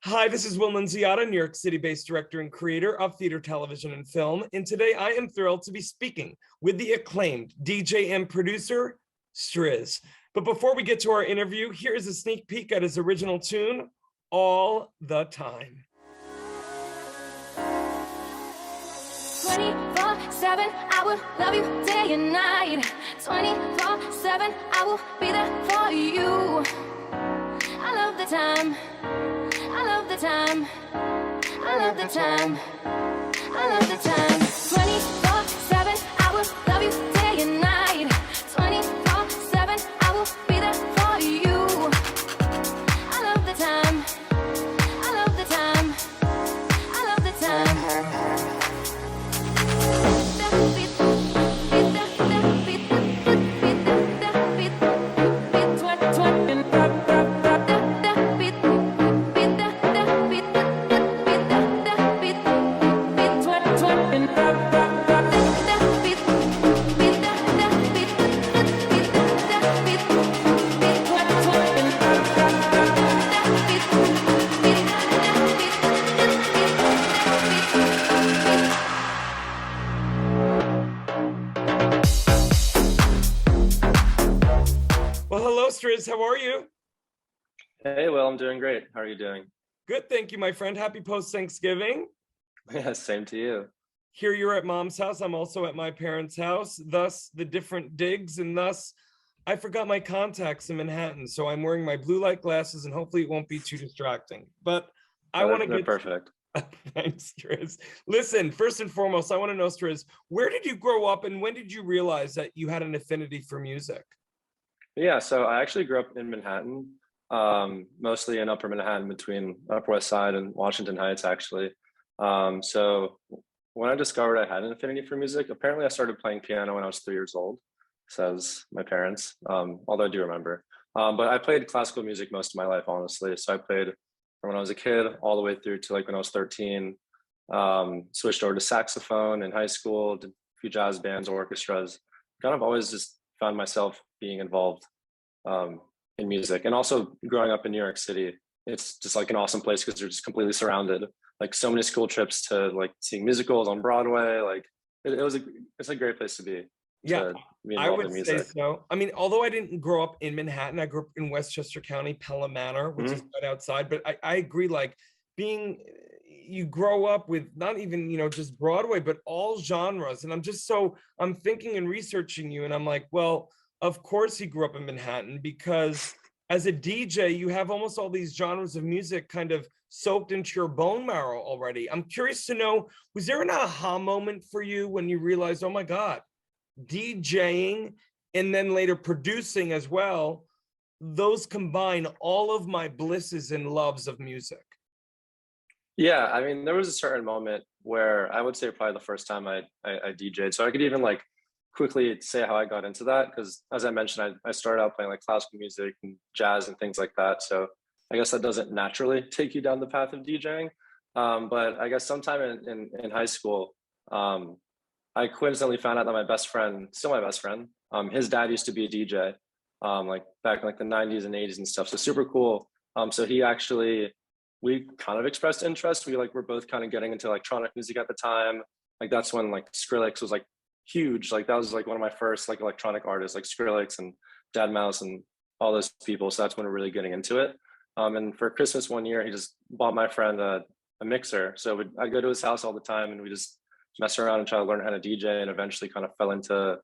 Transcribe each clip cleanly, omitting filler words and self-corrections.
Hi, this is Will Nunziata, New York City-based director and creator of theater, television, and film. And today I am thrilled to be speaking with the acclaimed DJ and producer, STRIZ. But before we get to our interview, here is a sneak peek at his original tune, All the Time. 24/7, I will love you day and night. 24/7, I will be there for you. I love the time. I love the time. I love the time. I love the time. 24/7, I will love you day and night. 24/7, I will be there for you. I love the time. I love the time. I love the time. Well, hello, STRIZ. How are you? Hey, Will, I'm doing great. How are you doing? Good, thank you, my friend. Happy post-Thanksgiving. Yeah, same to you. Here you're at mom's house. I'm also at my parents' house, thus the different digs, and thus I forgot my contacts in Manhattan. So I'm wearing my blue light glasses and hopefully it won't be too distracting. But I want to get perfect. Thanks, STRIZ. Listen, first and foremost, I want to know, STRIZ, where did you grow up and when did you realize that you had an affinity for music? Yeah, so I actually grew up in Manhattan, mostly in Upper Manhattan between Upper West Side and Washington Heights, actually. So when I discovered I had an affinity for music, apparently I started playing piano when I was 3 years old, says my parents, although I do remember. But I played classical music most of my life, honestly. So I played from when I was a kid all the way through to like when I was 13, switched over to saxophone in high school, did a few jazz bands, orchestras, kind of always just found myself being involved in music. And also growing up in New York City, it's just like an awesome place because you're just completely surrounded. Like so many school trips to like seeing musicals on Broadway. Like it's a great place to be. Yeah, be I involved in would say music. so. I mean, although I didn't grow up in Manhattan, I grew up in Westchester County, Pelham Manor, which is right outside. But I agree, like you grow up with not even, just Broadway, but all genres. And I'm thinking and researching you, and I'm like, well, of course he grew up in Manhattan because as a DJ, you have almost all these genres of music kind of soaked into your bone marrow already. I'm curious to know, was there an aha moment for you when you realized, oh my God, DJing and then later producing as well, those combine all of my blisses and loves of music? Yeah, I mean, there was a certain moment where I would say probably the first time I DJ'd. So I could even like quickly say how I got into that because as I mentioned, I started out playing like classical music and jazz and things like that. So I guess that doesn't naturally take you down the path of DJing. But I guess sometime in high school, I coincidentally found out that my best friend, still my best friend, his dad used to be a DJ, like back in like the 90s and 80s and stuff. So super cool. So we kind of expressed interest. We're both kind of getting into electronic music at the time. Like that's when like Skrillex was like huge. Like that was like one of my first like electronic artists, like Skrillex and Deadmau5 and all those people. So that's when we're really getting into it. And for Christmas one year, he just bought my friend a mixer. So I'd go to his house all the time and we just mess around and try to learn how to DJ, and eventually kind of fell into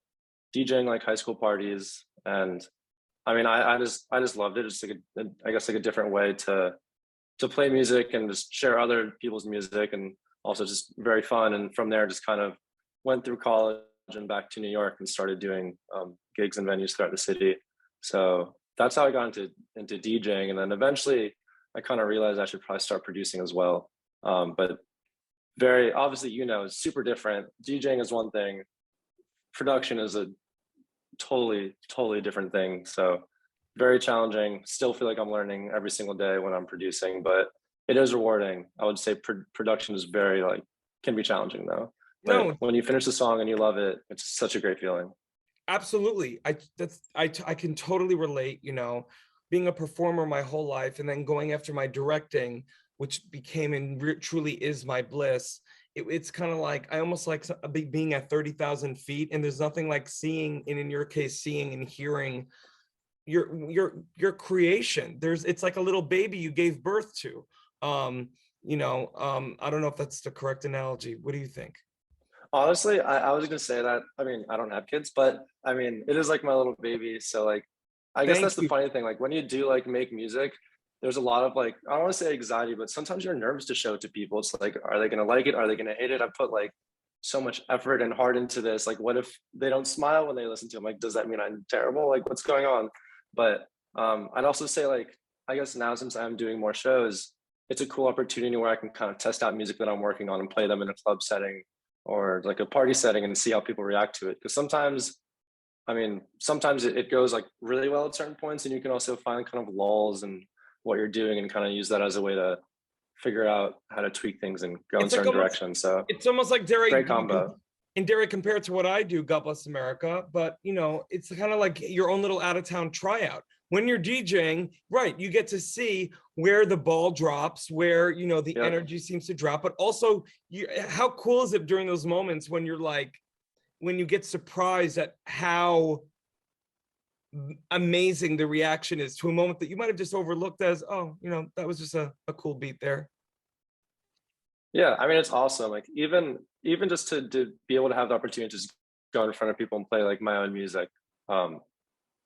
DJing like high school parties. And I mean, I just loved it. Just like I guess like a different way to play music and just share other people's music, and also just very fun. And from there, just kind of went through college and back to New York and started doing gigs and venues throughout the city. So that's how I got into DJing. And then eventually I kind of realized I should probably start producing as well. But very obviously, it's super different. DJing is one thing. Production is a totally different thing. So very challenging. Still feel like I'm learning every single day when I'm producing, but it is rewarding. I would say production is very can be challenging though. But No, when you finish the song and you love it, it's such a great feeling. absolutely. I can totally relate, being a performer my whole life and then going after my directing. which became and truly is my bliss. It's kind of like, I almost like being at 30,000 feet, and there's nothing like seeing, and in your case, seeing and hearing your creation. It's like a little baby you gave birth to. I don't know if that's the correct analogy. What do you think? Honestly, I was gonna say that. I mean, I don't have kids, but I mean, it is like my little baby. So like, I guess Thank that's the you. funny thing. Like when you do like make music, there's a lot of like, I don't want to say anxiety, but sometimes you're nervous to show it to people. It's like, are they gonna like it? Are they gonna hate it? I put like so much effort and heart into this. Like, what if they don't smile when they listen to it? Like, does that mean I'm terrible? Like, what's going on? But I'd also say like, I guess now since I'm doing more shows, it's a cool opportunity where I can kind of test out music that I'm working on and play them in a club setting or like a party setting and see how people react to it. Because sometimes, I mean, sometimes it goes like really well at certain points, and you can also find kind of lulls in what you're doing and kind of use that as a way to figure out how to tweak things and go in It's like certain almost, directions. So it's almost like Derry, great combo. and Derry compared to what I do, God bless America. But it's kind of like your own little out of town tryout. When you're DJing, right, you get to see where the ball drops, where the Yep. energy seems to drop, but also how cool is it during those moments when you're like, when you get surprised at how amazing the reaction is to a moment that you might have just overlooked as, oh, that was just a cool beat there. Yeah, I mean, it's awesome. Like even just to be able to have the opportunity to just go in front of people and play like my own music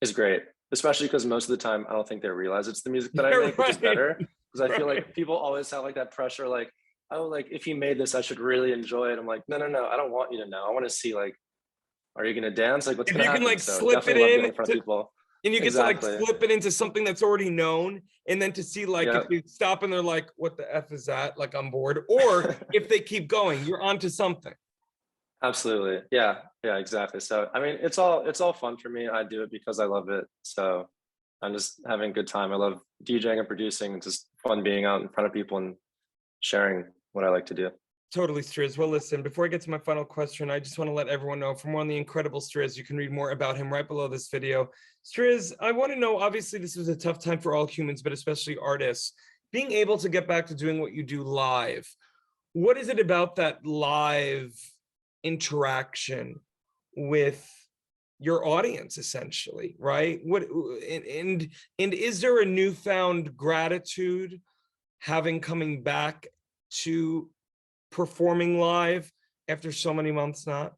is great. Especially because most of the time I don't think they realize it's the music that I make, which is better. Because I feel like people always have like that pressure, like, oh, like if you made this, I should really enjoy it. I'm like, no, I don't want you to know. I want to see like, are you gonna dance? Like what's If gonna you can happen? like So slip it definitely love getting in in front of people. and you get to like Exactly. slip it into something that's already known, and then to see like Yep. if they stop and they're like, what the F is that? Like I'm bored. Or if they keep going, you're onto something. Absolutely. Yeah. Yeah, exactly. So I mean it's all fun for me. I do it because I love it. So I'm just having a good time. I love DJing and producing. It's just fun being out in front of people and sharing what I like to do. Totally, STRIZ. Well, listen, before I get to my final question, I just want to let everyone know, for more on the incredible STRIZ, you can read more about him right below this video. STRIZ, I want to know, obviously this was a tough time for all humans, but especially artists, being able to get back to doing what you do live. What is it about that live interaction with your audience, essentially, right? And is there a newfound gratitude coming back to performing live after so many months not?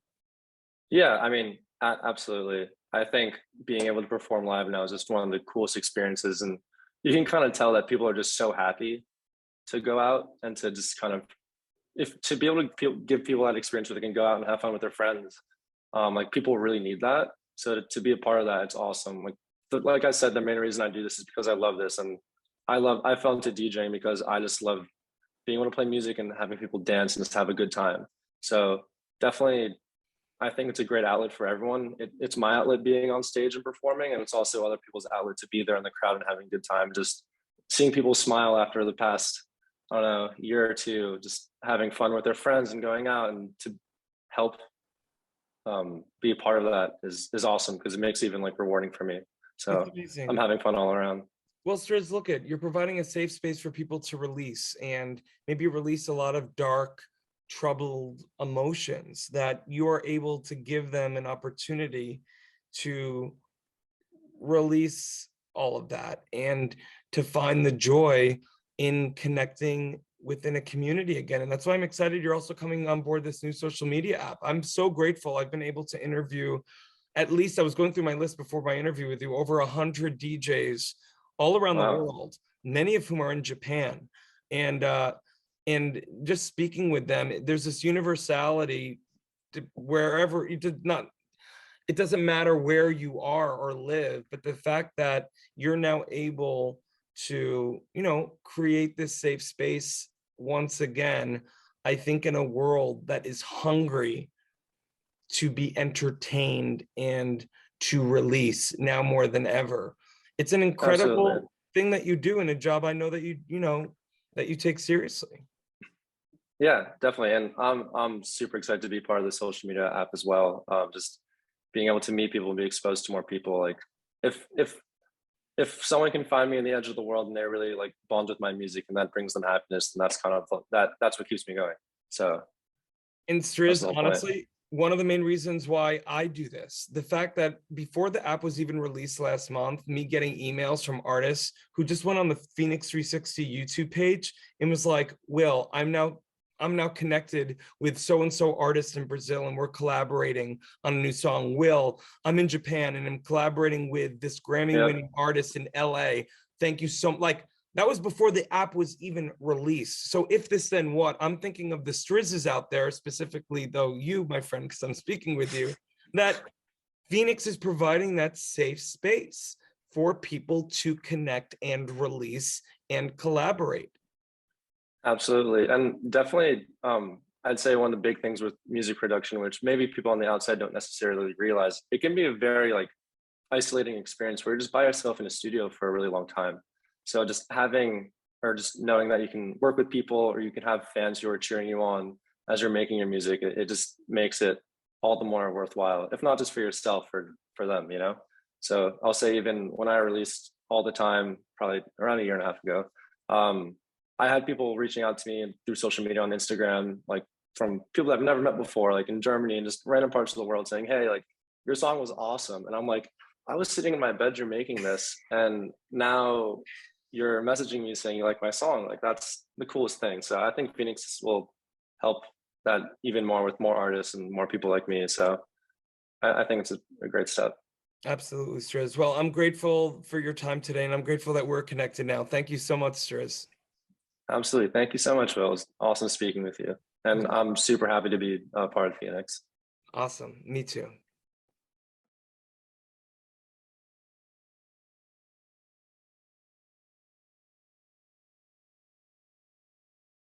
Yeah, I mean, absolutely. I think being able to perform live now is just one of the coolest experiences, and you can kind of tell that people are just so happy to go out and to just kind of, if to be able to give people that experience where they can go out and have fun with their friends. Like people really need that. So to be a part of that, it's awesome. Like I said, the main reason I do this is because I love this, and I fell into DJing because I just love being able to play music and having people dance and just have a good time. So definitely, I think it's a great outlet for everyone. It's my outlet being on stage and performing, and it's also other people's outlet to be there in the crowd and having a good time. Just seeing people smile after the past, I don't know, year or two, just having fun with their friends and going out, and to help be a part of that is awesome, because it makes it even like rewarding for me. So I'm having fun all around. Well, STRIZ, look at, you're providing a safe space for people to release, and maybe release a lot of dark, troubled emotions, that you're able to give them an opportunity to release all of that and to find the joy in connecting within a community again. And that's why I'm excited you're also coming on board this new social media app. I'm so grateful I've been able to interview, at least I was going through my list before my interview with you, over 100 DJs all around the world, many of whom are in Japan. And just speaking with them, there's this universality to wherever you did not, it doesn't matter where you are or live, but the fact that you're now able to, create this safe space once again, I think in a world that is hungry to be entertained and to release now more than ever. It's an incredible Absolutely. thing that you do, and a job I know that that you take seriously. Yeah, definitely. And I'm super excited to be part of the social media app as well. Just being able to meet people and be exposed to more people. Like if if someone can find me in the edge of the world and they really like bond with my music and that brings them happiness, then that's kind of that's what keeps me going. So And that's the STRIZ, whole point. honestly, one of the main reasons why I do this, the fact that before the app was even released last month, me getting emails from artists who just went on the FENIX 360 YouTube page and was like, Will, I'm now connected with so-and-so artist in Brazil and we're collaborating on a new song. Will, I'm in Japan and I'm collaborating with this Grammy-winning artist in LA. Thank you so much. Like, that was before the app was even released. So if this, then what? I'm thinking of the STRIZs out there, specifically though you, my friend, because I'm speaking with you, that FENIX is providing that safe space for people to connect and release and collaborate. Absolutely. And definitely, I'd say one of the big things with music production, which maybe people on the outside don't necessarily realize, it can be a very like isolating experience where you're just by yourself in a studio for a really long time. So just having, or just knowing that you can work with people or you can have fans who are cheering you on as you're making your music, it just makes it all the more worthwhile, if not just for yourself, for them, you know? So I'll say even when I released All the Time, probably around a year and a half ago, I had people reaching out to me through social media on Instagram, like from people that I've never met before, like in Germany and just random parts of the world saying, hey, like your song was awesome. And I'm like, I was sitting in my bedroom making this and now you're messaging me saying you like my song. Like that's the coolest thing. So I think FENIX will help that even more with more artists and more people like me. So I think it's a great step. Absolutely, STRIZ. Well, I'm grateful for your time today and I'm grateful that we're connected now. Thank you so much, STRIZ. Absolutely. Thank you so much, Will. It was awesome speaking with you. And I'm super happy to be a part of FENIX. Awesome. Me too.